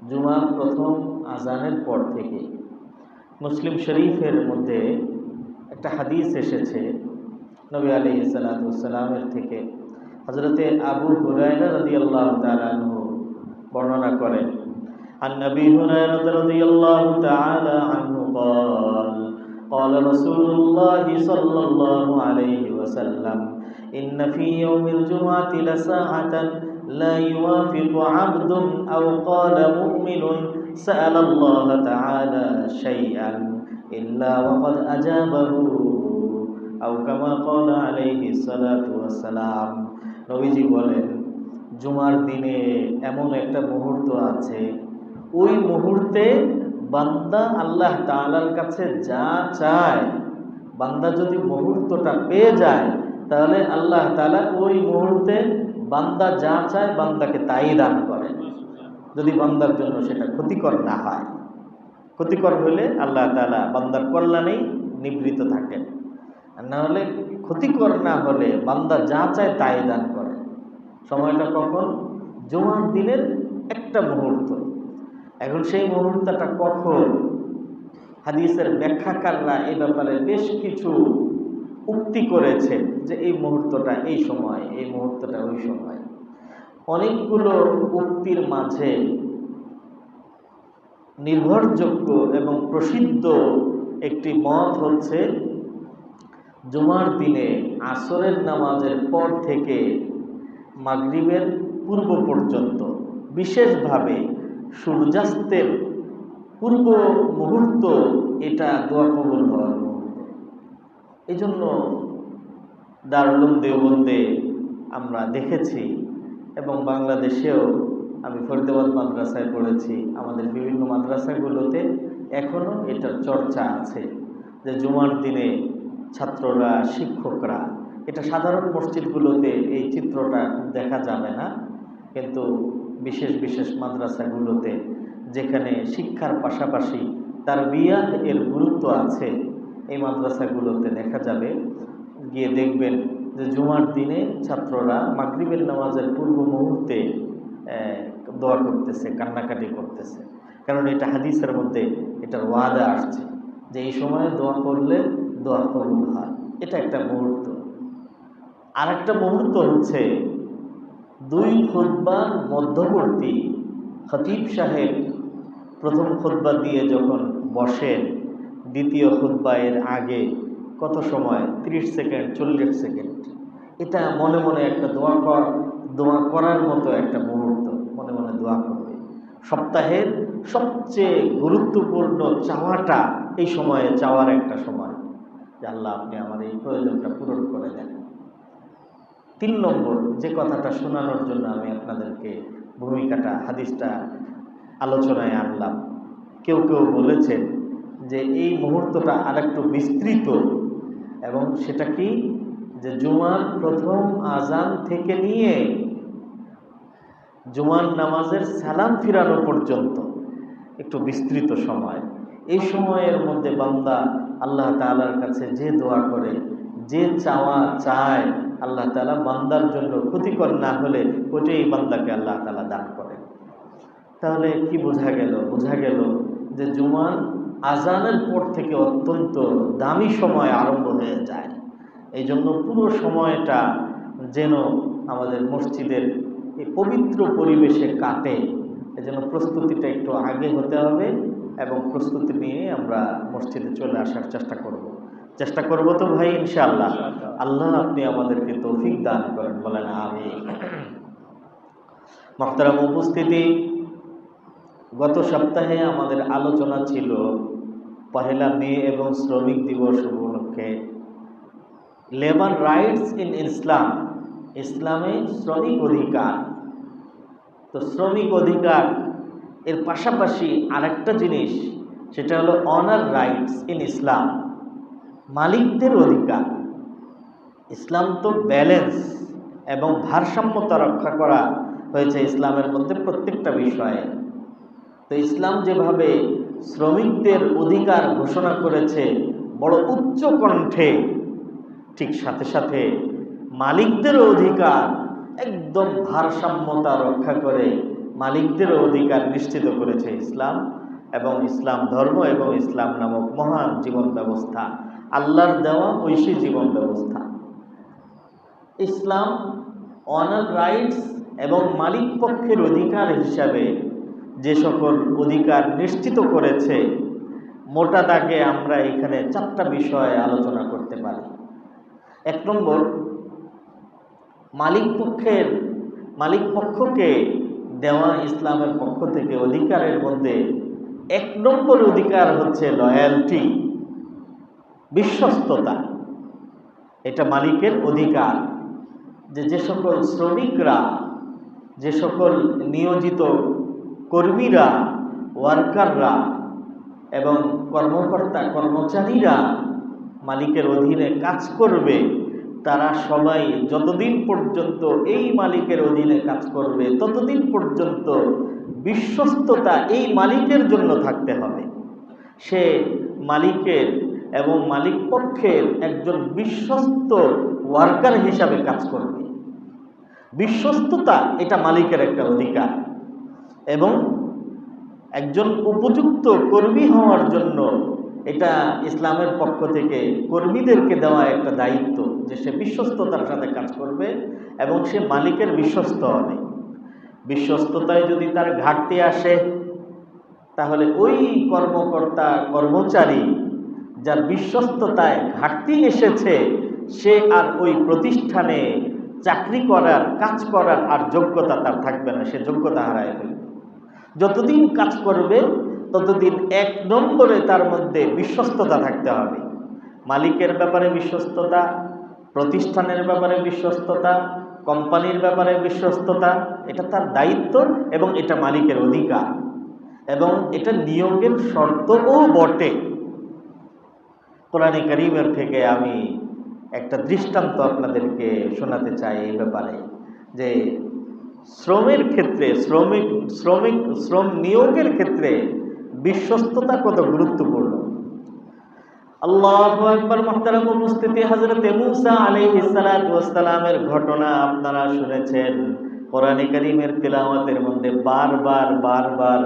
জুমার প্রথম আজানের পর থেকে মুসলিম শরীফের মধ্যে একটা হাদিস এসেছে নবী আলাইহিস সালাতু ওয়াস সালামের থেকে। হযরতে আবু হুরায়রা রাদিয়াল্লাহু তাআলা আনহু বর্ণনা করেন, আন নবী হুরায়রা রাদিয়াল্লাহু তাআলা আনহু قال قال رسول الله صلى الله عليه وسلم إن في يوم الجمعة لساعة لا يوافق عبد أو قال مؤمن سأل الله تعالى شيئا إلا وقد أجابه أو كما قال عليه الصلاة والسلام। নবীজি বলেন, জুমার দিনে এমন একটা মুহূর্ত আছে, ওই মুহূর্তে বান্দা আল্লাহ তাআলার কাছে যা চায়, বান্দা যদি মুহূর্তটা পেয়ে যায় তাহলে আল্লাহ তাআলা ওই মুহূর্তে বান্দা যা চায় বান্দাকে তাই দান করেন, যদি বান্দার জন্য সেটা ক্ষতিকর না হয়। ক্ষতিকর হলে আল্লাহ তাআলা বান্দার কল্যাণেই নিবৃত থাকেন, আর না হলে ক্ষতিকর না হলে বান্দা যা চায় তাই দান করেন। সময়টা কখন? জুমার দিনের একটা মুহূর্ত। এখন সেই মুহূর্তটা কখন? হাদিসের ব্যাখ্যাকাররা এই ব্যাপারে বেশ কিছু উক্তি করেছে যে এই মুহূর্তটা এই সময়, এই মুহূর্তটা ওই সময়। অনেকগুলো উক্তির মাঝে নির্ভরযোগ্য এবং প্রসিদ্ধ একটি মত হচ্ছে, জুমার দিনে আসরের নামাজের পর থেকে মাগরিবের পূর্ব পর্যন্ত, বিশেষভাবে সূর্যাস্তের পূর্ব মুহূর্ত, এটা দোয়া কবুল হওয়ার মুহূর্ত। এই জন্য দারুল উলুম দেওবন্দে আমরা দেখেছি এবং বাংলাদেশেও আমি ফরিদাবাদ মাদ্রাসায় পড়েছি, আমাদের বিভিন্ন মাদ্রাসাগুলোতে এখনও এটার চর্চা আছে যে জুমার দিনে ছাত্ররা, শিক্ষকরা, এটা সাধারণ মসজিদগুলোতে এই চিত্রটা দেখা যাবে না, কিন্তু বিশেষ বিশেষ মাদ্রাসাগুলোতে যেখানে শিক্ষার পাশাপাশি তারবিয়াত এর গুরুত্ব আছে, এই মাদ্রাসাগুলোতে দেখা যাবে। গিয়ে দেখবেন যে জুমার দিনে ছাত্ররা মাগরিবের নামাজের পূর্ব মুহূর্তে দোয়া করতেছে, কান্নাকাটি করতেছে, কারণ এটা হাদিসের মধ্যে এটার ওয়াদা আসছে যে এই সময়ে দোয়া করলে দোয়া কবুল হয়। এটা একটা মুহূর্ত। আর একটা মুহূর্ত হচ্ছে দুই খুতবার মধ্যবর্তী খতিব সাহেব প্রথম খুতবা দিয়ে যখন বসেন, দ্বিতীয় খুতবা এর আগে কত সময়, 30 সেকেন্ড 40 সেকেন্ড, এটা মনে মনে একটা দোয়া করার মতো একটা মুহূর্ত, মনে মনে দোয়া করবে। সপ্তাহের সবচেয়ে গুরুত্বপূর্ণ চাওয়াটা এই সময়ে চাওয়ার একটা সময়, যে আল্লাহ আপনি আমার এই প্রয়োজনটা পূরণ করে দেন। 3 নম্বর যে কথাটা শোনানোর জন্য আমি আপনাদেরকে ভূমিকাটা, হাদিসটা আলোচনায় আনলাম, কেউ কেউ বলেছেন যে এই মুহূর্তটা আরেকটু বিস্তৃত, এবং সেটা কি, যে জুমার প্রথম আজান থেকে নিয়ে জুমার নামাজের সালাম ফিরানো পর্যন্ত একটু বিস্তৃত সময়। এই সময়ের মধ্যে বান্দা আল্লাহ তাআলার কাছে যে দোয়া করে, যে চাওয়া চায়, আল্লাহ তাআলা বান্দার জন্য ক্ষতিকর না হলে ওইটাই বান্দাকে আল্লাহ তাআলা দান করে। তাহলে কি বোঝা গেল? বোঝা গেল যে জুমার আজানের পর থেকে অত্যন্ত দামি সময় আরম্ভ হয়ে যায়। এই জন্য পুরো সময়টা যেন আমাদের মসজিদের এই পবিত্র পরিবেশে কাটে, এজন্য প্রস্তুতিটা একটু আগে হতে হবে, এবং প্রস্তুতি নিয়ে আমরা মসজিদে চলে আসার চেষ্টা করব তো ভাই, ইনশাআল্লাহ। আল্লাহ আপনি আমাদেরকে তৌফিক দান করেন, বলেন আমিন। মুহতারাম উপস্থিতি, গত সপ্তাহে আমাদের আলোচনা ছিল 1 মে এবং শ্রমিক দিবস উপলক্ষে লেবার রাইটস ইন ইসলাম, ইসলামে শ্রমিক অধিকার। তো শ্রমিক অধিকার এর পাশাপাশি আরেকটা জিনিস, সেটা হলো অনার রাইটস ইন ইসলাম, মালিকদের অধিকার। ইসলাম তো ব্যালেন্স এবং ভারসাম্যতা রক্ষা করা হয়েছে ইসলামের মধ্যে প্রত্যেকটা বিষয়ে। তো ইসলাম যেভাবে শ্রমিকদের অধিকার ঘোষণা করেছে বড় উচ্চ কণ্ঠে, ঠিক সাথে সাথে মালিকদের অধিকার একদম ভারসাম্যতা রক্ষা করে মালিকদেরও অধিকার নিশ্চিত করেছে ইসলাম এবং ইসলাম ধর্ম এবং ইসলাম নামক মহান জীবন ব্যবস্থা, আল্লাহর দেওয়া ঐশী জীবন ব্যবস্থা। ইসলাম অনার রাইটস এবং মালিক পক্ষের অধিকার হিসাবে যে সকল অধিকার নিশ্চিত করেছে, মোটা দাগে আমরা এখানে 4টা বিষয় আলোচনা করতে পারি। 1 নম্বর, মালিক পক্ষকে দেওয়া ইসলামের পক্ষ থেকে অধিকারের মধ্যে 1 নম্বর অধিকার হচ্ছে লয়্যালটি, বিশ্বস্ততা। এটা মালিকের অধিকার যে সকল শ্রমিকরা, যে সকল নিয়োজিত কর্মীরা, ওয়ার্কাররা এবং কর্মচারীরা মালিকের অধীনে কাজ করবে, তারা সবাই যতদিন পর্যন্ত এই মালিকের অধীনে কাজ করবে ততদিন পর্যন্ত বিশ্বস্ততা এই মালিকের জন্য থাকতে হবে। সে মালিকের এবং মালিক পক্ষের একজন বিশ্বস্ত ওয়ার্কার হিসাবে কাজ করবে। বিশ্বস্ততা এটা মালিকের একটা অধিকার এবং একজন উপযুক্ত কর্মী হওয়ার জন্য এটা ইসলামের পক্ষ থেকে কর্মীদেরকে দেওয়া একটা দায়িত্ব যে সে বিশ্বস্ততার সাথে কাজ করবে এবং সে মালিকের বিশ্বস্ত হবে। বিশ্বস্ততায় যদি তার ঘাটতি আসে, তাহলে ওই কর্মকর্তা কর্মচারী যার বিশ্বস্ততায় ঘাটতি এসেছে, সে আর ওই প্রতিষ্ঠানে চাকরি করার, কাজ করার আর যোগ্যতা তার থাকবে না, সে যোগ্যতা হারায় ফেলবে। যতদিন কাজ করবে ততদিন 1 নম্বরে তার মধ্যে বিশ্বস্ততা থাকতে হবে। মালিকের ব্যাপারে বিশ্বস্ততা, প্রতিষ্ঠানের ব্যাপারে বিশ্বস্ততা, কোম্পানির ব্যাপারে বিশ্বস্ততা, এটা তার দায়িত্ব এবং এটা মালিকের অধিকার এবং এটা নিয়োগের শর্তও বটে। কোরআনে কারীমের থেকে আমি একটা দৃষ্টান্ত আপনাদেরকে শোনাতে চাই এই ব্যাপারে, যে শ্রমের ক্ষেত্রে শ্রম নিয়োগের ক্ষেত্রে বিশ্বস্ততা কত গুরুত্বপূর্ণ। আল্লাহু আকবার। মুহতারাম উপস্থিতি, হযরত মূসা আলাইহিস সালাতু ওয়াস সালামের ঘটনা আপনারা শুনেছেন। কোরআনে কারীমের তিলাওয়াতের মধ্যে বারবার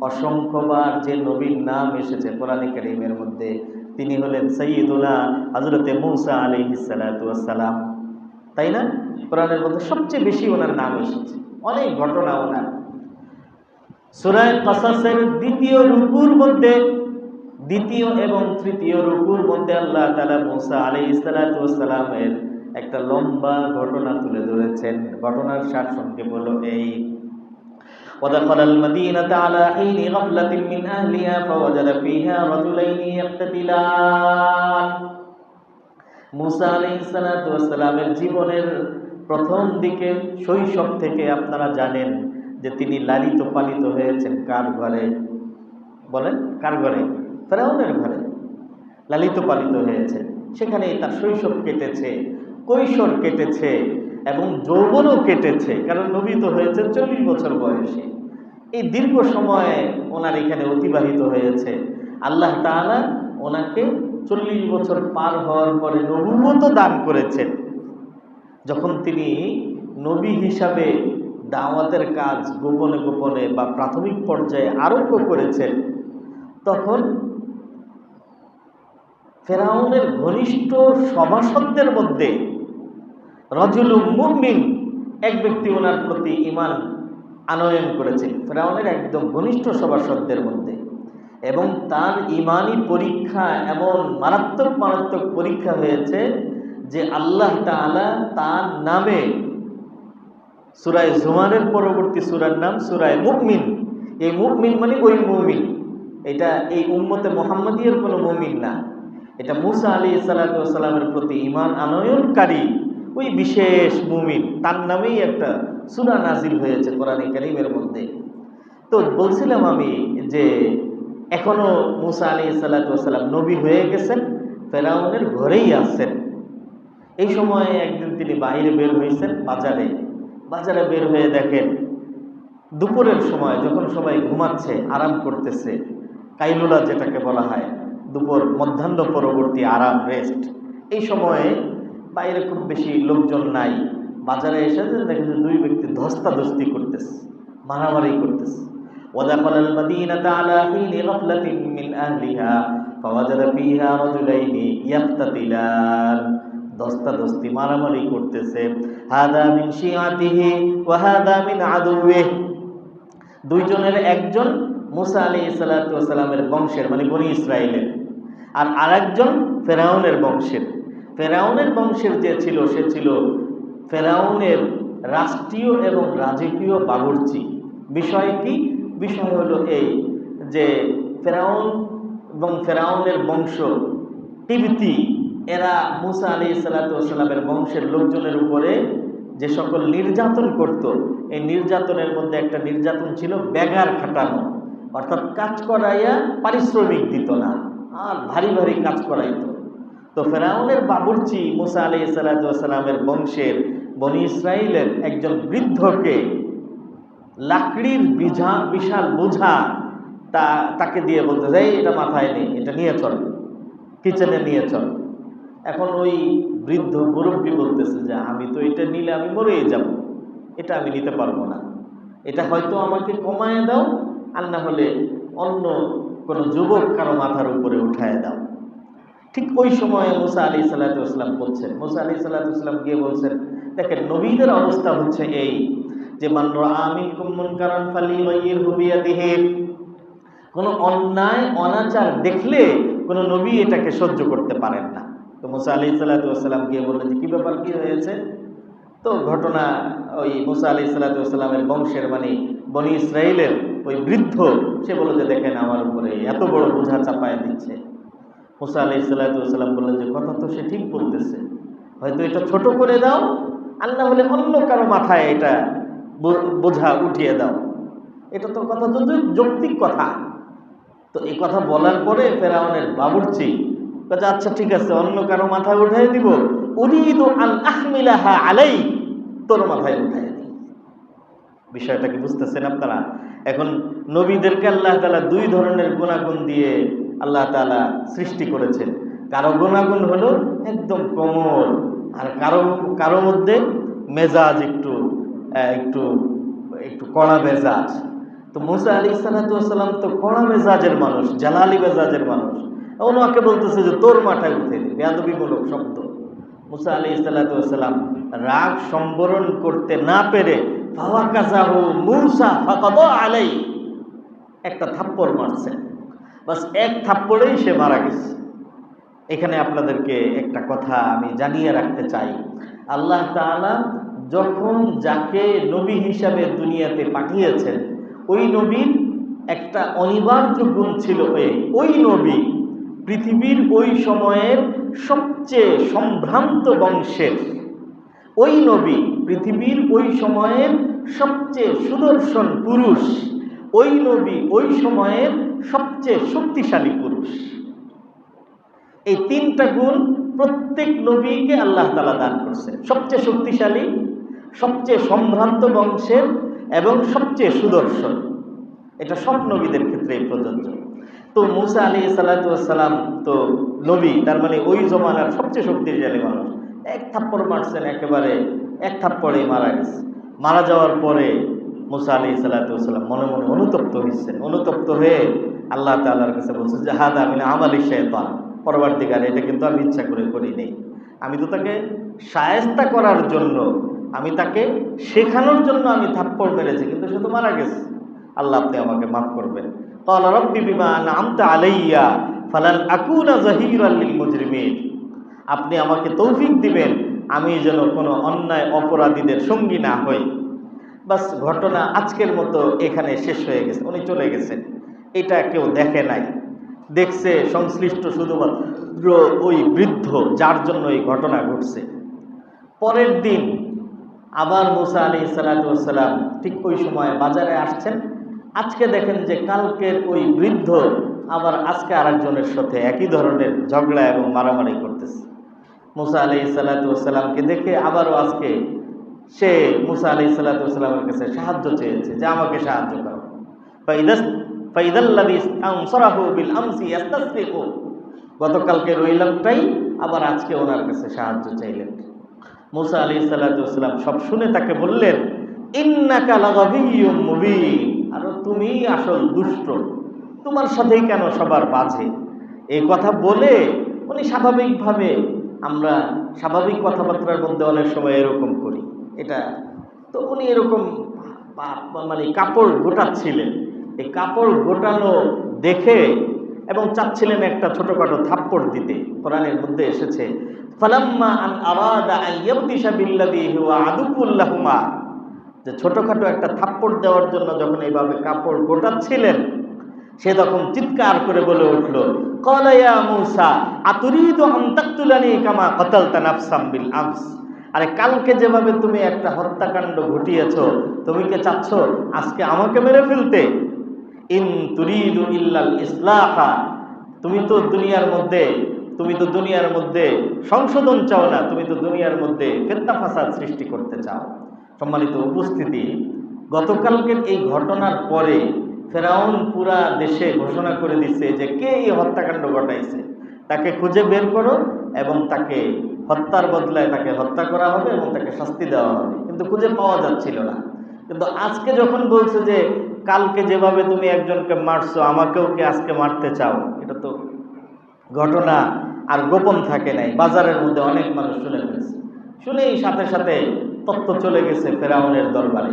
অসংখ্যবার যে নবীর নাম এসেছে কোরআনে কারীমের মধ্যে, তিনি হলেন সাইয়্যিদুনা হযরত মূসা আলাইহিস সালাতু ওয়াস সালাম, তাই না? কোরআনের মধ্যে সবচেয়ে বেশি ওনার নাম এসেছে, অনেক ঘটনা ওনার। সূরা কাসাসের 2য় রুকুর মধ্যে, 2য় এবং 3য় রুকুর মধ্যে আল্লাহ তাআলা মূসা আলাইহিস সালাতু ওয়াস সালামের একটা লম্বা ঘটনা তুলে ধরেছেন। ঘটনার সারসংক্ষেপ হলো এই: ودخل المدينة على حين غفلة من أهلها فوجد فيها رجلين يقتتلان। মূসা আলাইহিস সালাতু ওয়াস সালামের জীবনের প্রথম দিকে, শৈশব থেকে আপনারা জানেন যে তিনি লালিত পালিত হয়েছেন কার ঘরে? বলেন, কার ঘরে? ফেরাউনের ঘরে লালিত পালিত হয়েছে। সেখানেই তার শৈশব কেটেছে, কৈশোর কেটেছে এবং যৌবনও কেটেছে, কারণ নবী তো হয়েছে 40 বছর বয়সে। এই দীর্ঘ সময় ওনার এখানে অতিবাহিত হয়েছে। আল্লাহ তাআলা ওনাকে 40 বছর পার হওয়ার পরে নবুয়ত দান করেছেন। যখন তিনি নবী হিসাবে দাওয়াতের কাজ গোপনে গোপনে বা প্রাথমিক পর্যায়ে আরম্ভ করেছেন, তখন ফেরাউনের ঘনিষ্ঠ সভাসদদের মধ্যে রাজুলুম মুমিন, এক ব্যক্তি ওনার প্রতি ঈমান আনয়ন করেছে, ফেরাউনের একদম ঘনিষ্ঠ সভাসদদের মধ্যে। এবং তার ঈমানি পরীক্ষা এমন মারাত্মক পরীক্ষা হয়েছে যে আল্লাহ তাআলা তার নামে সূরা জুমারের পরবর্তী সূরার নাম সূরা মুমিন। এই মুমিন মানে ওই মুমিন, এটা এই উম্মতে মুহাম্মাদিয়ার কোনো মুমিন না, এটা মূসা আলাইহিস সালাতু ওয়াস সালামের প্রতি ঈমান আনয়নকারী ওই বিশেষ মুমিন, তার নামেই একটা সূরা নাজিল হয়েছে কোরআনে কারীমের মধ্যে। তো বলছিলাম আমি যে এখনো মূসা আলাইহিস সালাতু ওয়াস সালাম নবী হয়ে গেছেন, ফেরাউনের ঘরেই আছেন। এই সময়ে একদিন তিনি বাইরে বের হয়েছেন, বাজারে বের হয়ে দেখেন দুপুরের সময়, যখন সবাই ঘুমাচ্ছে, আরাম করতেছে, কাইলুলা যেটাকে বলা হয়, দুপুর মধ্যাহ্ন পরবর্তী আরাম, রেস্ট, এই সময়ে বাইরে খুব বেশি লোকজন নাই। বাজারে এসে দেখেন যে 2 ব্যক্তি ধস্তাধস্তি করতেছে, মারামারি করতেছে। ওয়াদাখালাল মাদিনাতা আলা হিনি গাফলাতিন মিন আহলিহা ফাওয়াজাদা ফিহা রাজুলাইনি ইয়াকতাতিলান। দস্তাদস্তি মারামারি করতেছে। হাদা মিন শিআতিহি ওয়া হাদা মিন আদুবিহি। দুইজনের একজন মুসা আলাইহিস সালাতু ওয়াস সালামের বংশের, মানে বনি ইসরাইলের, আর আরেকজন ফেরাউনের বংশের। ফেরাউনের বংশের যে ছিল, সে ছিল ফেরাউনের রাষ্ট্রীয় এবং রাজকীয় বাবুর্চি। বিষয় কি? বিষয় হলো এই যে ফেরাউন এবং ফেরাউনের বংশ তিব্তি, এরা মুসা আলাইহিস সালাতু ওয়াস সালামের বংশের লোকজনের উপরে যে সকল নির্যাতন করত, এই নির্যাতনের মধ্যে একটা নির্যাতন ছিল বেগার খাটানো, অর্থাৎ কাজ করাইয়া পারিশ্রমিক দিত না, আর ভারী ভারী কাজ করাইতো। তো ফেরাউনের বাবুর্চি মুসা আলাইহিস সালাতু ওয়াস সালামের বংশের বনি ইসরাইলের একজন বৃদ্ধকে লাকড়ির বিশাল বোঝা তাকে দিয়ে বলতে যাই, এটা মাথায় নেই, এটা নিয়ে চল, কিচেনে নিয়ে চল। এখন ওই বৃদ্ধ মুরব্বী বলতেছে যে আমি তো এটা নিলে আমি মরেই যাব, এটা আমি নিতে পারবো না, এটা হয়তো আমাকে কমায় দাও, আর না হলে অন্য কোনো যুবক কারো মাথার উপরে উঠায় দাও। ঠিক ওই সময়ে মুসা আলাইহিস সালাতু ওয়াস সালাম বলছেন, মুসা আলাইহিস সালাতু ওয়াস সালাম গিয়ে বলছেন, দেখেন নবীদের অবস্থা হচ্ছে এই যে মান রাআ মিনকুম মুনকারান ফালিয়ুগাইয়িরহু বিয়াদিহি। কোনো অন্যায় অনাচার দেখলে কোনো নবী এটাকে সহ্য করতে পারেন না। তো মুসা আলাইহিস সালাতু ওয়াস সালাম গিয়ে বললেন যে কি ব্যাপার, কি হয়েছে? তো ঘটনা, ওই মুসা আলাইহিস সালাতু ওয়াস সালামের বংশের, মানে বনি ইসরাইলের ওই বৃদ্ধ, সে বলল যে দেখেন আমার উপরে এত বড় বোঝা চাপায় দিচ্ছে। মুসা আলাইহিস সালাতু ওয়াস সালাম বললেন যে কথা তো সে ঠিক বলতেছে, হয়তো এটা ছোট করে দাও, আর না হলে অন্য কারো মাথায় এটা বোঝা উঠিয়ে দাও, এটা তো কথা তো যৌক্তিক কথা। তো এই কথা বলার পরে ফেরাউনের বাবুর্চি বলছে আচ্ছা ঠিক আছে, অন্য কারো মাথায় উঠাই দিব, উরিদু আন আহমিলাহা আলাই, তোর মাথায় উঠাই দিই। বিষয়টা কি বুঝতেছেন আপনারা? এখন নবীদেরকে আল্লাহ তাআলা দুই ধরনের গুণাগুণ দিয়ে আল্লাহ তাআলা সৃষ্টি করেছেন। কারো গুণাগুণ হলো একদম কোমল, আর কারো মধ্যে মেজাজ একটু একটু একটু কড়া মেজাজ। তো মুসা আলাইহিস সালাতু ওয়াস সালাম তো কড়া মেজাজের মানুষ, জালালি মেজাজের মানুষ। ওনাকে বলতেছে যে তোর মাথায় উঠে দে, বেয়াদবিমূলক শব্দ। মুসা আলাইহিস সালাতু ওয়াস সালাম রাগ সম্বরণ করতে না পেরে ফাওয়াকাযাহু মূসা ফাকাদা আলাই, একটা থাপ্পড় মারছে, বাস এক থাপ্পড়েই সে মারা গেছে। এখানে আপনাদেরকে একটা কথা আমি জানিয়ে রাখতে চাই, আল্লাহ তাআলা যখন যাকে নবী হিসাবে দুনিয়াতে পাঠিয়েছেন, ওই নবীর একটা অনিবার্য গুণ ছিল, ওই নবী পৃথিবীর ওই সময়ের সবচেয়ে সম্ভ্রান্ত বংশের, ওই নবী পৃথিবীর ওই সময়ের সবচেয়ে সুদর্শন পুরুষ, ওই নবী ওই সময়ের সবচেয়ে শক্তিশালী পুরুষ। এই তিনটা গুণ প্রত্যেক নবীকে আল্লাহ তাআলা দান করছেন, সবচেয়ে শক্তিশালী, সবচেয়ে সম্ভ্রান্ত বংশের এবং সবচেয়ে সুদর্শন। এটা সব নবীদের ক্ষেত্রেই প্রযোজ্য। তো মুসা আলাইহিস সালাতু ওয়াস সালাম তো নবী, তার মানে ওই জমানার সবচেয়ে শক্তিশালী মানুষ, এক থাপ্পড় মারছেন, একেবারে এক থাপ্পড়েই মারা গেছে। মারা যাওয়ার পরে মুসা আলাইহিস সালাতু ওয়াস সালাম মনে মনে অনুতপ্ত হয়েছেন। অনুতপ্ত হয়ে আল্লাহ তাআলার কাছে বলছেন যে হাদা মিন আমালি শাইতান, পরবর্তীকালে এটা কিন্তু আমি ইচ্ছা করে করি নাই, আমি তো তাকে শায়েস্তা করার জন্য, আমি তাকে শেখানোর জন্য আমি থাপ্পড় মেরেছি, কিন্তু সে তো মারা গেছে। আল্লাহ আপনি আমাকে মাফ করবেন। ক্বালা রাব্বি বিমা আনআমতা আলাইয়া ফালান আকুনা যাহিরাল লিল মুজরিমিন, আপনি আমাকে তৌফিক দিবেন আমি যেন কোনো অন্যায় অপরাধীদের সঙ্গী না হই। বাস ঘটনা আজকের মতো এখানে শেষ হয়ে গেছে, উনি চলে গেছেন। এটা কেউ দেখে নাই, দেখছে সংশ্লিষ্ট শুধুমাত্র ওই বৃদ্ধ যার জন্য এই ঘটনা ঘটছে। পরের দিন আবার মুসা আলাইহিস সালাতু ওয়াস সালাম ঠিক ওই সময় বাজারে আসছেন। আজকে দেখেন যে কালকের ওই বৃদ্ধ আবার আজকে আরেকজনের সাথে একই ধরনের ঝগড়া এবং মারামারি করতেছে। মুসা আলাইহিস সালাতু ওয়াস সালামকে দেখে আবারও আজকে সে মুসা আলাইহিস সালাতু ওয়াস সালামের কাছে সাহায্য চেয়েছে যে আমাকে সাহায্য করো। ফাইদাল্লাযী আনসারাহু বিল আমসি ইস্তাসরিকু, গতকালকের ওই লোকটাই আবার আজকে ওনার কাছে সাহায্য চাইলেন। মুসা আলাইহিস সালাতু ওয়াস সালাম সব শুনে তাকে বললেন ইন্নাকা লাগাবিয়্যুম মুবিন, আর তুমি আসল দুষ্ট, তোমার সাথেই কেন সবার বাজে। এই কথা বলে উনি স্বাভাবিকভাবে, আমরা স্বাভাবিক কথাবার্তার মধ্যে অনেক সময় এরকম করি, এটা তো উনি এরকম মানে কাপড় গোটাচ্ছিলেন। এই কাপড় গোটানো দেখে এবং চাচ্ছিলেন একটা ছোটখাটো থাপ্পড় দিতে। কোরআনের মধ্যে এসেছে ফালাম্মা আন আরাদা আন ইয়াবতিশা বিল্লাযী হুয়া আদুউল লাহুমা, যে ছোটখাটো একটা থাপ্পড় দেওয়ার জন্য যখন এইভাবে কাপড় গোটাচ্ছিলেন, সে তখন চিৎকার করে বলে উঠল, ক্বালা ইয়া মূসা আতুরিদু আন তাকতুলানি কামা কাতালতা নাফসাম বিল আমস, আরে কালকে যেভাবে তুমি একটা হত্যাকাণ্ড ঘটিয়েছো, তুমি কি চাচ্ছ আজকে আমাকে মেরে ফেলতে? ইন তুরিদু ইল্লাল ইসলাহা, তুমি তো দুনিয়ার মধ্যে সংশোধন চাও না, তুমি তো দুনিয়ার মধ্যে ফিতনা ফাসাদ সৃষ্টি করতে চাও। সম্মানিত উপস্থিতি, গতকালকের এই ঘটনার পরে ফেরাউন পুরা দেশে ঘোষণা করে দিচ্ছে যে কে এই হত্যাকাণ্ড ঘটাইছে, তাকে খুঁজে বের করো এবং তাকে হত্যার বদলায় তাকে হত্যা করা হবে এবং তাকে শাস্তি দেওয়া হবে। কিন্তু খুঁজে পাওয়া যাচ্ছিল না। কিন্তু আজকে যখন বলছে যে কালকে যেভাবে তুমি একজনকে মারছো, আমাকেও কি আজকে মারতে চাও, এটা তো ঘটনা আর গোপন থাকে নাই, বাজারের মধ্যে অনেক মানুষ শুনে ফেলছে। শুনেই সাথে সাথে তথ্য চলে গেছে ফেরাউনের দরবারে।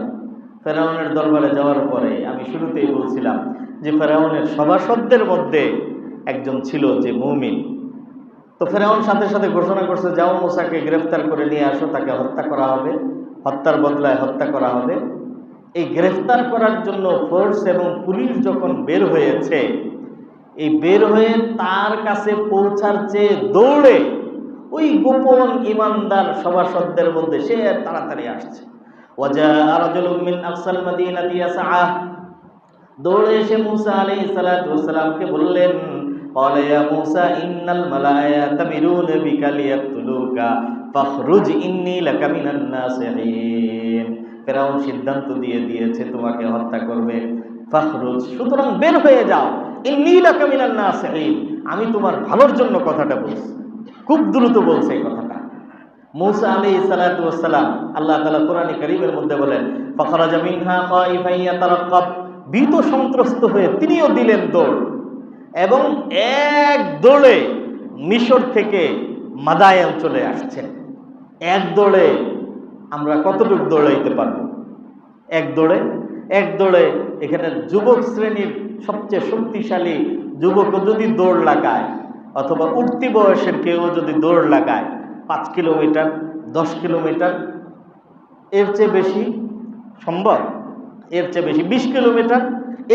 ফেরাউনের দরবারে যাওয়ার পরে আমি শুরুতেই বলছিলাম যে ফেরাউনের সভাসদদের মধ্যে একজন ছিল যে মুমিন। তো ফেরাউন সাথে সাথে ঘোষণা করছে, যাও মূসাকে গ্রেফতার করে নিয়ে আসো, তাকে হত্যা করা হবে, হত্যার বদলায় হত্যা করা হবে। এই গ্রেফতার করার জন্য ফোর্স এবং পুলিশ যখন বের হয়েছে, এই বের হয়ে তার কাছে পৌঁছার চেয়ে দৌড়ে ওই গোপন ইমানদার সভাসদদের মধ্যে সে তাড়াতাড়ি আসছে। ওয়াজা রাজুলুম মিন আকসাল মাদিনাতি ইয়াসআ, দৌড়ে এসে মূসা আলাইহিস সালাতু ওয়াস সালামকে বললেন, ক্বালা ইয়া মূসা ইন্নাল মালায়া তামিরুনা বিকা লিয়াকতুলুকা ফাখরুজ ইন্নী লাকা মিনান নাসিহিন। ফেরাউন সিদ্ধান্ত দিয়ে দিয়েছে তোমাকে হত্যা করবে, ফাখরুজ, সুতরাং বের হয়ে যাও, ইন্নী লাকা মিনান নাসিহিন, আমি তোমার ভালোর জন্য কথাটা বলছি। খুব দ্রুত বলছে এই কথাটা মূসা আলাইহিস সালাতু ওয়াস সালাম। আল্লাহ তাআলা কোরআনে কারীমের মধ্যে বলেন, ফাখরাজা মিনহা খাইফান ইয়াতারাক্কাব, ভীত সন্ত্রস্ত হয়ে তিনিও দিলেন দৌড় এবং এক দৌড়ে মিশর থেকে মাদায়ান চলে আসছেন। এক দৌড়ে আমরা কতটুকু দৌড়াইতে পারবো? এক দৌড়ে এখানে যুবক শ্রেণীর সবচেয়ে শক্তিশালী যুবকও যদি দৌড় লাগায়, অথবা উঠতি বয়সের কেউ যদি দৌড় লাগায় 5 কিলোমিটার 10 কিলোমিটার, এর চেয়ে বেশি সম্ভব? এর চেয়ে বেশি 20 কিলোমিটার,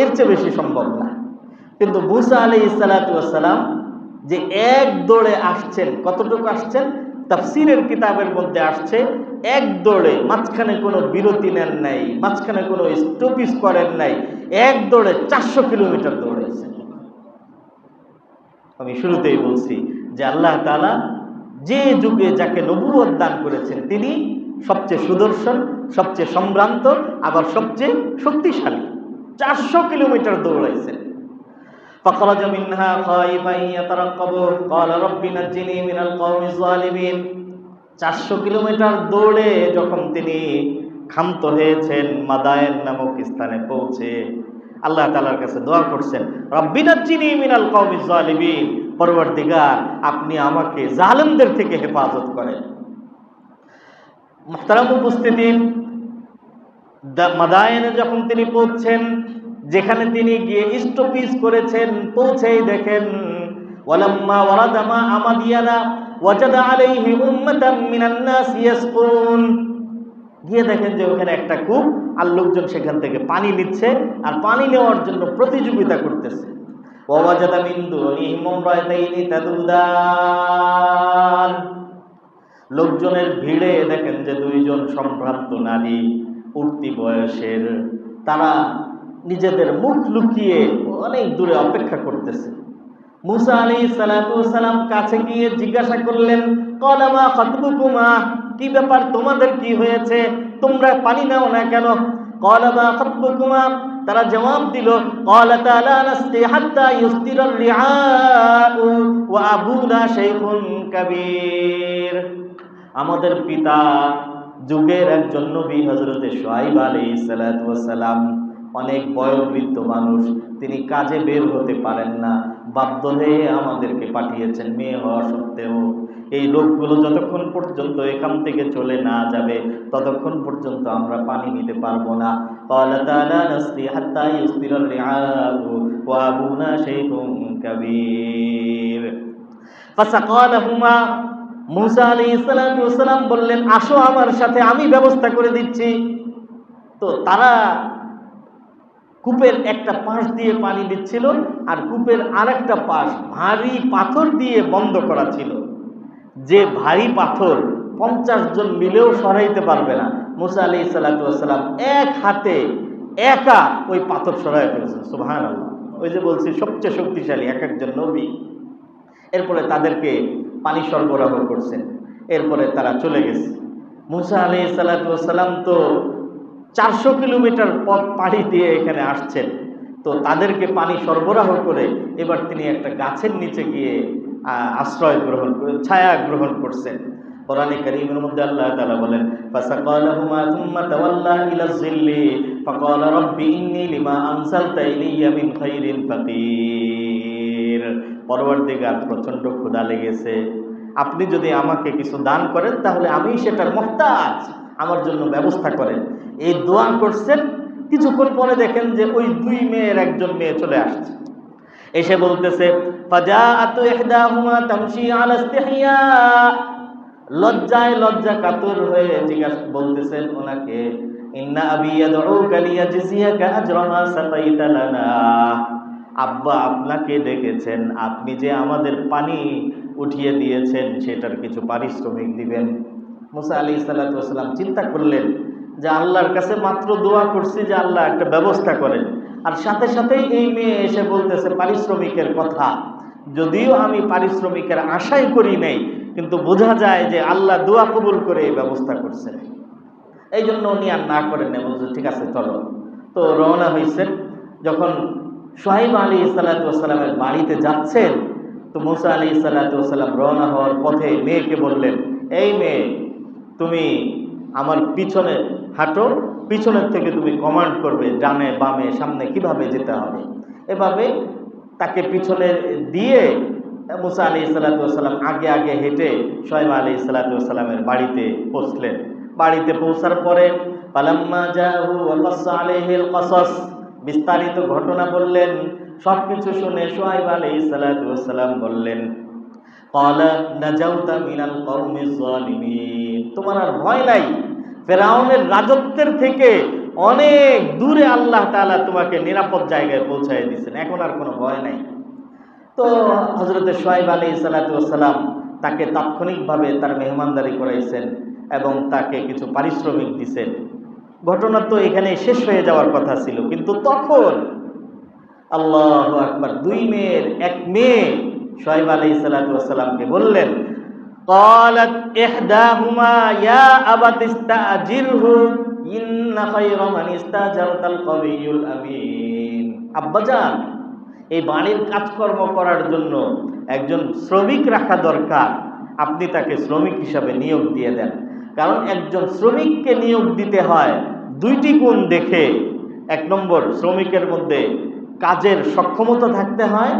এর চেয়ে বেশি সম্ভব না। কিন্তু মূসা আলাইহিস সালাতু ওয়াস সালাম যে এক দৌড়ে আসছেন, কতটুকু আসছেন? তাফসীরের কিতাবের মধ্যে আসছে এক দৌড়ে, মাঝখানে কোনো বিরতি নেন নাই, মাঝখানে কোনো স্টপিস করেন নাই, এক দৌড়ে 400 কিলোমিটার দৌড়েছেন। আমি শুরুতেই বলছি যে আল্লাহ তাআলা যে যুগে যাকে নবুয়ত দান করেছেন তিনি সবচেয়ে সুদর্শন, সবচেয়ে সম্ভ্রান্ত, আবার সবচেয়ে শক্তিশালী। 400 কিলোমিটার দৌড়াইছেন। فخرج منها خائفا يترقب قال رب نجني من القوم الظالمين। 400 কিলোমিটার দৌড়ে যখন তিনি ক্ষান্ত হয়েছেন, মাদায়েন নামক স্থানে পৌঁছে আল্লাহ তাআলার কাছে দোয়া করছেন, রব্বি নাজ্জিনি মিনাল কওমিজ জালিমিন, পরওয়ারদিগার আপনি আমাকে জালেমদের থেকে হেফাজত করেন। মুহতারাম উপস্থিতি, মাদায়েনে যখন তিনি পৌঁছছেন, যেখানে তিনি গিয়ে স্টপিস করেছেন, পৌঁছেই দেখেন ওয়ালাম্মা ওয়ারাদা মা আমাদিয়ানা ওয়াজাদা আলাইহি উম্মাতাম মিনান নাস ইয়াসকুন, গিয়ে দেখেন যে ওখানে একটা কূপ, আর লোকজন সেখান থেকে পানি নিচ্ছে আর পানি নেওয়ার জন্য প্রতিযোগিতা করতেছে। ওয়াজাদা মিন দুনিহিম ইমরাতাইনি তাদুদান, লোকজনের ভিড়ে দেখেন যে দুইজন সম্ভ্রান্ত নারী উঠতি বয়সের, তারা নিজেদের মুখ লুকিয়ে অনেক দূরে অপেক্ষা করতেছে। মূসা আলাইহিস সালাতু ওয়াস সালাম কাছে গিয়ে জিজ্ঞাসা করলেন, ক্বালা মা খাতবুকুমা, কি ব্যাপার, তোমাদের কি হয়েছে, তোমরা পানি নাও না কেন? ক্বালা মা খাতবুকুমা, তারা জবাব দিল, ক্বালাতা লা নাসকি হাত্তা ইউসতিরার রিআউ ওয়া আবুনা শাইখুন কাবীর, আমাদের পিতা যুগের একজন নবী হযরত শুআয়ব আলাইহিস সালাতু ওয়াস সালাম, অনেক বয়োবৃদ্ধ মানুষ, তিনি কাজে বের হতে পারেন না, বাধ্য হয়ে আমাদেরকে পাঠিয়েছেন মেয়ে হওয়া সত্ত্বেও। এই লোকগুলো যতক্ষণ পর্যন্ত এখান থেকে চলে না যাবে ততক্ষণ পর্যন্ত আমরা পানি নিতে পারবো না। ক্বালা তাআলা নাসকি হাত্তা ইউসদিরার রিআউ ওয়া আবুনা শাইখুন কাবীর ফাসাকা লাহুমা। মূসা আলাইহিস সালাতু ওয়াস সালাম বললেন, আসো আমার সাথে, আমি ব্যবস্থা করে দিচ্ছি। তো তারা কূপের একটা পাশ দিয়ে পানি দিচ্ছিল, আর কূপের আরেকটা পাশ ভারী পাথর দিয়ে বন্ধ করা ছিল, যে ভারী পাথর 50 জন মিলেও সরাইতে পারবে না। মূসা আলাইহিস সালাতু ওয়াস সালাম এক হাতে একা ওই পাথর সরাই ফেলেছেন। সুবহানাল্লাহ। ওই যে বলছি সবচেয়ে শক্তিশালী এক একজন নবী। এরপরে তাদেরকে পানি সরবরাহ করছেন, এরপরে তারা চলে গেছে। মূসা আলাইহিস সালাতু ওয়াস সালাম তো 400 কিলোমিটার পথ পাড়ি দিয়ে এখানে আসছেন। তো তাদেরকে পানি সরবরাহ করে এবার তিনি একটা গাছের নিচে গিয়ে আশ্রয় গ্রহণ করে ছায়া গ্রহণ করছেন। কোরআনে কারীমের মধ্যে আল্লাহ তাআলা বলেন, ফাসাকা লাহুমা থুম্মা তাওয়াল্লা ইলা যিল্লি ফাকালা রাব্বি ইন্নী লিমা আনসালতা ইলাইয়া মিন খাইরিন ফাকির। পরবর্তীকার প্রচন্ড ক্ষুধা লেগেছে, আপনি যদি আমাকে কিছু দান করেন তাহলে আমি সেটার মুহতাজ, আমার জন্য ব্যবস্থা করেন। এই দোয়া করছেন। কিছুক্ষণ পরে দেখেন যে ওই দুই মেয়ের একজন মেয়ে চলে আসছে, এসে বলতেছে, ফাজাআতু ইহদাহুমা তামশি আলা ইস্তিহইয়া। লজ্জায় লজ্জা কাতর হয়ে জিজ্ঞাসা বলতেছেন ওনাকে, ইন্না আবি ইয়াদউকা লিয়াজজিয়াকা আজরা মা সাকাইতা লানা। আব্বা আপনাকে ডেকেছেন, আপনি যে আমাদের পানি উঠিয়ে দিয়েছেন সেটার কিছু পারিশ্রমিক দিবেন। মূসা আলাইহিস সালাতু ওয়াস সালাম চিন্তা করলেন যে আল্লাহর কাছে মাত্র দোয়া করছি যে আল্লাহ একটা ব্যবস্থা করেন, আর সাথে সাথেই এই মেয়ে এসে বলতেছে পারিশ্রমিকের কথা। যদিও আমি পারিশ্রমিকের আশাই করি নাই, কিন্তু বোঝা যায় যে আল্লাহ দোয়া কবুল করে এই ব্যবস্থা করছেন। এই জন্য উনি আর না করেন না, বলছে ঠিক আছে চলো। তো রওনা হয়েছেন। যখন শুআয়ব আলাইহিস সালাতু ওয়াস সালামের বাড়িতে যাচ্ছেন, তো মূসা আলাইহিস সালাতু ওয়াস সালাম রওনা হওয়ার পথে মেয়েকে বললেন, এই মেয়ে, তুমি আমার পিছনে হাঁটো, পিছনের থেকে তুমি কমান্ড করবে ডানে বামে সামনে কিভাবে যেতে হবে। এভাবে তাকে পিছনে দিয়ে মূসা আলাইহিস সালাতু ওয়াস সালাম আগে আগে হেঁটে শুআয়ব আলাইহিস সালাতু ওয়াস সালামের বাড়িতে পৌঁছলেন। বাড়িতে পৌঁছার পরে ফালাম্মা জাহু ওয়া কাসসা আলাইহিল কাসাস, বিস্তারিত ঘটনা বললেন। সবকিছু শুনে শুআয়ব আলাইহিস সালাতু ওয়াস সালাম বললেন, ক্বালা নাজাউতা মিনাল কওমিজ যালিমিন। তোমার আর ভয় নাই, ফেরাউনের রাজত্বের থেকে অনেক দূরে আল্লাহ তাআলা তোমাকে নিরাপদ জায়গায় পৌঁছায় দিয়েছেন, এখন আর কোনো ভয় নাই। তো হযরত শুআয়ব আলাইহিস সালাতু ওয়াস সালাম তাকে তাৎক্ষণিকভাবে তার মেহমানদারি করাইছেন এবং তাকে কিছু পারিশ্রমিক দিয়েছেন। ঘটনা তো এখানে শেষ হয়ে যাওয়ার কথা ছিল, কিন্তু তখন আল্লাহু আকবার, দুই মেয়ের এক মেয়ে শুআয়ব আলাইহিস সালাতু ওয়াস সালামকে বললেন, ক্বালাত ইহদাহুমা ইয়া আবাতি ইস্তাজিরহু ইন্না খায়রা মান ইস্তাজারতাল কাবিয়ুল আমিন। আব্বাজান, এই বাড়ির কাজকর্ম করার জন্য একজন শ্রমিক রাখা দরকার, আপনি তাকে শ্রমিক হিসাবে নিয়োগ দিয়ে দেন। কারণ একজন শ্রমিককে নিয়োগ দিতে হয় দুইটি গুণ দেখে। এক নম্বর, শ্রমিকের মধ্যে কাজের সক্ষমতা থাকতে হয়,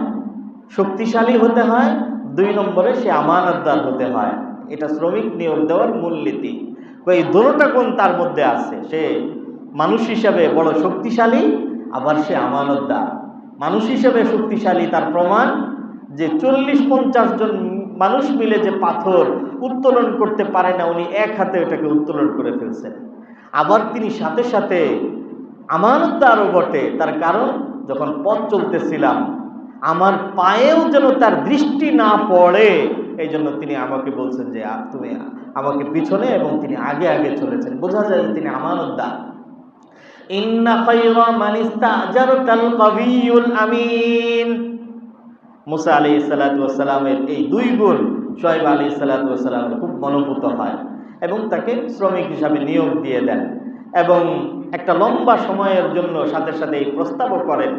শক্তিশালী হতে হয়। দুই নম্বরে সে আমানতদার হতে হয়। এটা শ্রমিক নিয়োগ দেওয়ার মূলনীতি। এই দুটোটা গুণ তার মধ্যে আছে। সে মানুষ হিসাবে বড় শক্তিশালী, আবার সে আমানতদার। মানুষ হিসেবে শক্তিশালী তার প্রমাণ যে 40-50 জন মানুষ মিলে যে পাথর উত্তোলন করতে পারে না, উনি এক হাতে ওটাকে উত্তোলন করে ফেলছেন। আবার তিনি সাথে সাথে আমানতদারও বটে। তার কারণ, যখন পথ চলতেছিলাম আমার পায়েও যেন তার দৃষ্টি না পড়ে, এই জন্য তিনি আমাকে বলছেন যে তুমি আমাকে পিছনে, এবং তিনি আগে আগে চলেছেন। বোঝা যায় যে তিনি আমানতদার। ইন্না খায়রা মান ইস্তাজারতাল কাবিয়ুল আমিন। মূসা আলাইহিস সালাতু ওয়াস সালামের এই দুই গুণ শুআয়ব আলাইহিস সালাতু ওয়াস সালামের খুব মনোভূত হয় এবং তাকে শ্রমিক হিসাবে নিয়োগ দিয়ে দেন। এবং একটা লম্বা সময়ের জন্য সাথে সাথে এই প্রস্তাবও করেন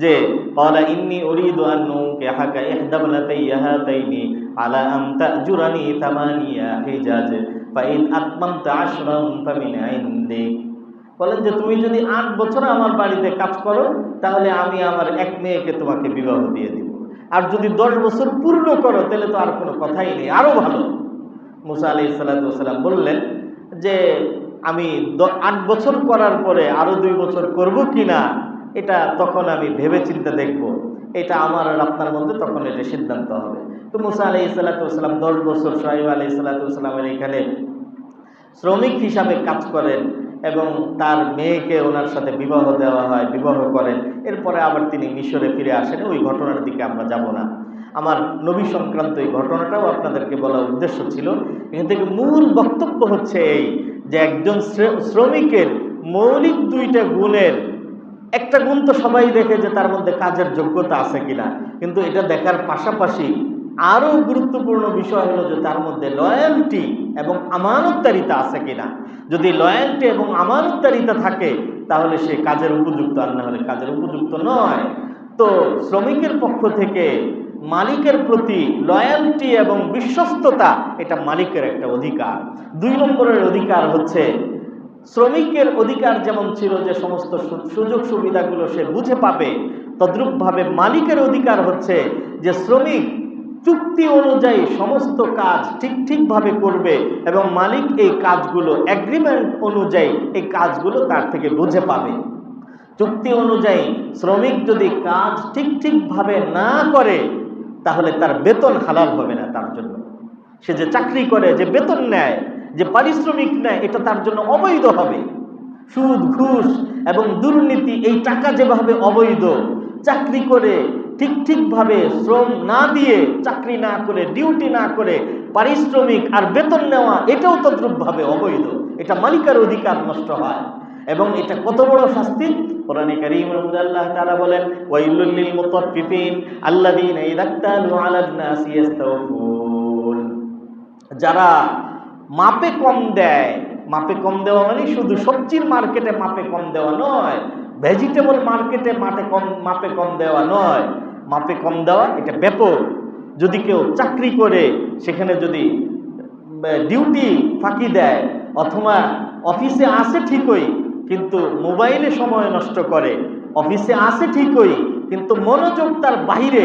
যে ক্বালা ইন্নী উরিদু আন নুকিহাকা ইহদা ইবনাতাইয়া হাতাইনি আলা আন তাজুরানি 8 হিজাজ ফাইন আতমামতা আশরান ফামিন ইনদিক, বলেন যে তুমি যদি 8 বছর আমার বাড়িতে কাজ করো তাহলে আমি আমার এক মেয়েকে তোমাকে বিবাহ দিয়ে দিব, আর যদি 10 বছর পূর্ণ করো তাহলে তো আর কোনো কথাই নেই, আরো ভালো। মুসা আলাইহিস সালাতু ওয়াস সালাম বললেন যে আমি 8 বছর করার পরে আরো 2 বছর করব কিনা এটা তখন আমি ভেবে চিন্তে দেখব, এটা আমার আর আপনার মধ্যে তখন এটা সিদ্ধান্ত হবে। তো মুসা আলাইহিস সালাতু ওয়াস সালাম 10 বছর শুআয়ব আলাইহিস সালাতু ওয়াস সালামের এখানে শ্রমিক হিসাবে কাজ করেন এবং তার মেয়েকে ওনার সাথে বিবাহ দেওয়া হয়, বিবাহ করেন। এরপরে আবার তিনি মিশরে ফিরে আসেন, ওই ঘটনার দিকে আমরা যাব না। আমার নবী সংক্রান্ত এই ঘটনাটাও আপনাদেরকে বলার উদ্দেশ্য ছিল। এখান থেকে মূল বক্তব্য হচ্ছে এই যে একজন শ্রমিকের মৌলিক 2টা গুণের একটা গুণ তো সবাই দেখে যে তার মধ্যে কাজের যোগ্যতা আছে কিনা, কিন্তু এটা দেখার পাশাপাশি আরও গুরুত্বপূর্ণ বিষয় হলো যে তার মধ্যে লয়্যালটি এবং আমানতদারিতা আছে কিনা। যদি লয়্যালটি এবং আমানতদারিতা থাকে তাহলে সে কাজের উপযুক্ত, আর না হলে কাজের উপযুক্ত নয়। তো শ্রমিকের পক্ষ থেকে মালিকের প্রতি লয়্যালটি এবং বিশ্বস্ততা এটা মালিকের একটা অধিকার। 2 নম্বরের অধিকার হচ্ছে শ্রমিকের অধিকার যেমন ছিল যে সমস্ত সুযোগ সুবিধাগুলো সে বুঝে পাবে, তদ্রূপভাবে মালিকের অধিকার হচ্ছে যে শ্রমিক চুক্তি অনুযায়ী সমস্ত কাজ ঠিকভাবে করবে এবং মালিক এই কাজগুলো এগ্রিমেন্ট অনুযায়ী এই কাজগুলো তার থেকে বুঝে পাবে। চুক্তি অনুযায়ী শ্রমিক যদি কাজ ঠিকভাবে না করে তাহলে তার বেতন হালাল হবে না তার জন্য। সে যে চাকরি করে, যে বেতন নেয়, যে পারিশ্রমিক নেয়, এটা তার জন্য অবৈধ হবে। সুদ, ঘুষ এবং দুর্নীতি, এই টাকা যেভাবে অবৈধ, চাকরি করে ঠিকভাবে শ্রম না দিয়ে, চাকরি না করে, ডিউটি না করে পারিশ্রমিক আর বেতন নেওয়া, এটাও তদ্রূপভাবে অবৈধ। এটা মালিকের অধিকার নষ্ট হয় এবং এটা কত বড় শাস্তি। কোরআনে কারীমের মধ্যে আল্লাহ তাআলা বলেন, ওয়াইলুল লিল মুতাফফিফিন আল্লাযীনা ইযা ইক্তালু আলান নাসি ইস্তাওফুন, যারা মাপে কম দেয়। মাপে কম দেওয়া মানে শুধু সবজির মার্কেটে মাপে কম দেওয়া নয়, ভেজিটেবল মার্কেটে মাপে কম দেওয়া নয়। মাপে কম দেওয়া এটা ব্যাপক। যদি কেউ চাকরি করে সেখানে যদি ডিউটি ফাঁকি দেয়, অথবা অফিসে আসে ঠিকই কিন্তু মোবাইলে সময় নষ্ট করে, অফিসে আসে ঠিকই কিন্তু মনোযোগ তার বাইরে,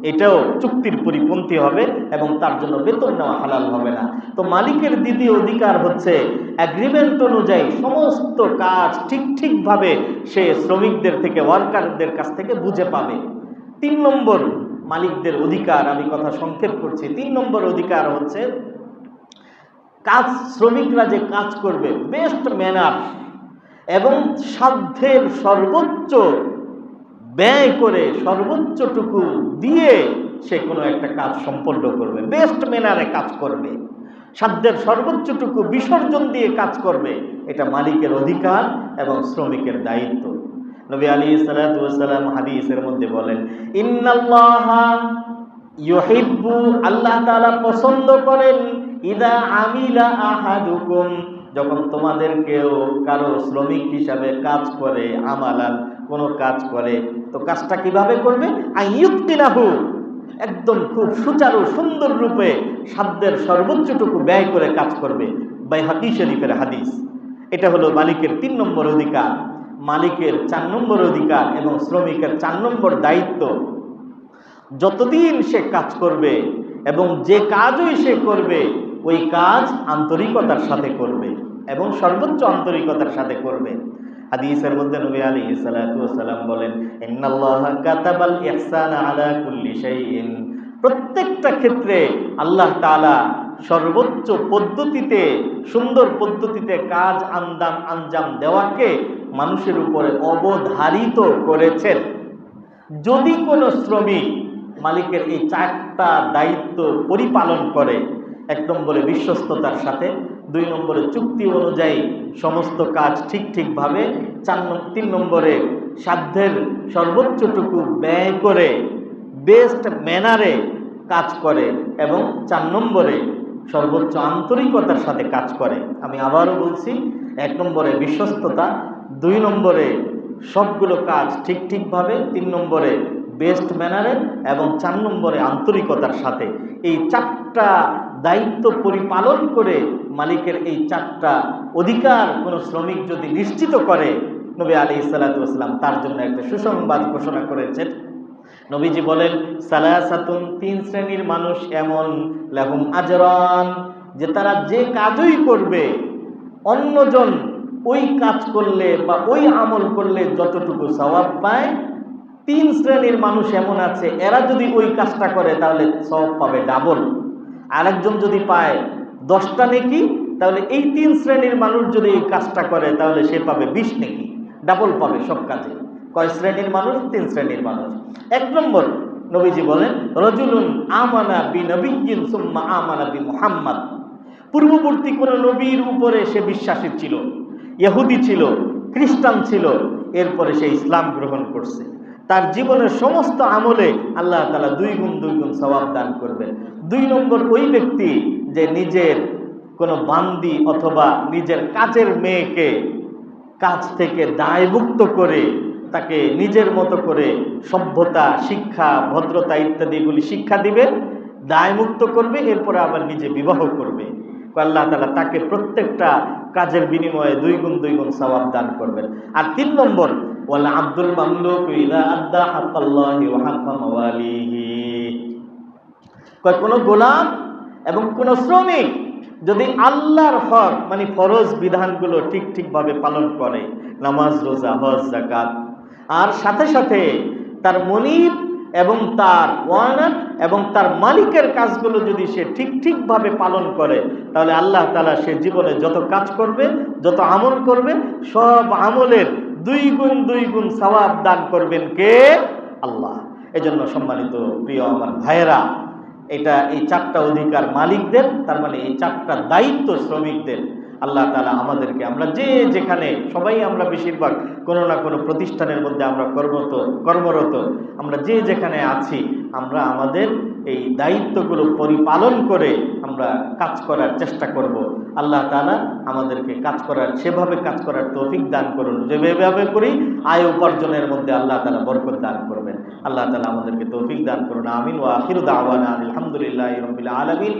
এটাও চুক্তির পরিপন্থী হবে এবং তার জন্য বেতন নেওয়া হালাল হবে না। তো মালিকের দ্বিতীয় অধিকার হচ্ছে এগ্রিমেন্ট অনুযায়ী সমস্ত কাজ ঠিকভাবে সে শ্রমিকদের থেকে, ওয়ার্কারদের কাছ থেকে বুঝে পাবে। 3 নম্বর মালিকদের অধিকার, আমি কথা সংক্ষেপ করছি। 3 নম্বর অধিকার হচ্ছে কাজ, শ্রমিকরা যে কাজ করবে বেস্ট ম্যানার এবং সাধ্যের সর্বোচ্চ ব্যয় করে, সর্বোচ্চটুকু দিয়ে সে কোনো একটা কাজ সম্পন্ন করবে, বেস্ট ম্যানারে কাজ করবে, সাধ্যের সর্বোচ্চটুকু বিসর্জন দিয়ে কাজ করবে। এটা মালিকের অধিকার এবং শ্রমিকের দায়িত্ব। নবী আলাইহিস সালাতু ওয়াস সালাম হাদিসের মধ্যে বলেন, ইন্নাল্লাহা ইউহিব্বু, আল্লাহ তাআলা পছন্দ করেন, ইদা আমিলা আহাদুকুম, যখন তোমাদের কেউ কারো শ্রমিক হিসাবে কাজ করে, আমালান, কোনো কাজ করে, তো কাজটা কিভাবে করবে? আইয়ুতিনাহু, একদম খুব সুচারু সুন্দর রূপে সাধ্যের সর্বোচ্চটুকু ব্যয় করে কাজ করবে। বাইহাকী শরীফের হাদিস। এটা হলো মালিকের 3 নম্বর অধিকার, মালিকের 4 নম্বর অধিকার এবং শ্রমিকের 4 নম্বর দায়িত্ব। যতদিন সে কাজ করবে এবং যে কাজই সে করবে ওই কাজ আন্তরিকতার সাথে করবে এবং সর্বোচ্চ আন্তরিকতার সাথে করবে। হাদিসের মধ্যে নবী আলাইহিস সালাতু ওয়াস সালাম বলেন, ইন্নাল্লাহা কাতাবাল ইহসানা আলা কুল্লি শাইইন, প্রত্যেকটা ক্ষেত্রে আল্লাহ তাআলা সর্বোচ্চ পদ্ধতিতে, সুন্দর পদ্ধতিতে কাজ আঞ্জাম দেওয়াকে মানুষের উপরে অবধারিত করেছেন। যদি কোনো শ্রমিক মালিকের এই 4টা দায়িত্ব পরিপালন করে, 1 নম্বরে বিশ্বস্ততার সাথে, 2 নম্বরে চুক্তি অনুযায়ী সমস্ত কাজ ঠিকভাবে, 3 নম্বরে সাধ্যের সর্বোচ্চটুকু ব্যয় করে বেস্ট ম্যানারে কাজ করে এবং 4 নম্বরে সর্বোচ্চ আন্তরিকতার সাথে কাজ করে। আমি আবারও বলছি, 1 নম্বরে বিশ্বস্ততা, 2 নম্বরে সবগুলো কাজ ঠিকভাবে, 3 নম্বরে বেস্ট ম্যানারে এবং 4 নম্বরে আন্তরিকতার সাথে। এই 4টা দায়িত্ব পরিপালন করে মালিকের এই 4টা অধিকার কোনো শ্রমিক যদি নিশ্চিত করে, নবী আলাইহিস সালাতু ওয়াস সালাম তার জন্য একটা সুসংবাদ ঘোষণা করেছেন। নবীজি বলেন, সালাসাতুন, 3 শ্রেণীর মানুষ এমন, লাহুম আজরান, যে তারা যে কাজই করবে অন্যজন ওই কাজ করলে বা ওই আমল করলে যতটুকু সওয়াব পায়, 3 শ্রেণীর মানুষ এমন আছে, এরা যদি ওই কাজটা করে তাহলে সওয়াব পাবে ডাবল। আরেকজন যদি পায় 10টা নেকি, তাহলে এই 3 শ্রেণীর মানুষ যদি এই কাজটা করে তাহলে সে পাবে 20 নেকি, ডাবল পাবে সব কাজে। কয় শ্রেণীর মানুষ? 3 শ্রেণীর মানুষ। 1 নম্বর নবীজি বলেন, রাজুলুন আমানা বিনবিয়্যিন সুম্মা আমানা বিমুহাম্মাদ, পূর্ববর্তী কোন নবীর উপরে সে বিশ্বাসী ছিল, ইহুদি ছিল, খ্রিস্টান ছিল, এরপরে সে ইসলাম গ্রহণ করছে, তার জীবনের সমস্ত আমলে আল্লাহ তাআলা 2 গুণ সওয়াব দান করবেন। 2 নম্বর ওই ব্যক্তি যে নিজের কোনো বান্দি অথবা নিজের কাজের মেয়েকে কাজ থেকে দায়মুক্ত করে তাকে নিজের মতো করে সভ্যতা, শিক্ষা, ভদ্রতা ইত্যাদিগুলি শিক্ষা দিবে, দায়মুক্ত করবে, এরপরে আবার নিজে বিবাহ করবে, আল্লাহ তাআলা তাকে প্রত্যেকটা কাজের বিনিময়ে 2 গুণ সওয়াব দান করবেন। আর 3 নম্বর, ওয়াল আব্দুল মামলুক ইযা আদ্দা হাক্কাল্লাহি ওয়া হাক্কা মাওয়ালিহি, কোনো গোলাম এবং কোনো শ্রমিক যদি আল্লাহর হক মানে ফরজ বিধানগুলো ঠিকভাবে পালন করে, নামাজ, রোজা, হজ, যাকাত, আর সাথে সাথে তার মনিব এবং তার ওয়ানার এবং তার মালিকের কাজগুলো যদি সে ঠিকভাবে পালন করে, তাহলে আল্লাহ তাআলা সে জীবনে যত কাজ করবে, যত আমল করবে, সব আমলের 2 গুণ সওয়াব দান করবেন কে? আল্লাহ। এজন্য সম্মানিত প্রিয় আমার ভাইয়েরা, এই 4টা অধিকার মালিকদের, তার মানে এই 4টা দায়িত্ব শ্রমিকদের। আল্লাহ তাআলা আমাদেরকে, আমরা যে যেখানে, সবাই আমরা বেশিরভাগ কোনো না কোনো প্রতিষ্ঠানের মধ্যে আমরা কর্মরত, আমরা যে যেখানে আছি, আমরা আমাদের এই দায়িত্বগুলো পরিপালন করে আমরা কাজ করার চেষ্টা করব। আল্লাহ তাআলা আমাদেরকে সেভাবে কাজ করার তৌফিক দান করুন, যেভাবে করি আয় উপার্জনের মধ্যে আল্লাহ তাআলা বরকত দান করবেন। আল্লাহ তাআলা আমাদেরকে তৌফিক দান করুন, আমিন। ওয়া আখিরু দাওয়ানা আলহামদুলিল্লাহি রাব্বিল আলামিন।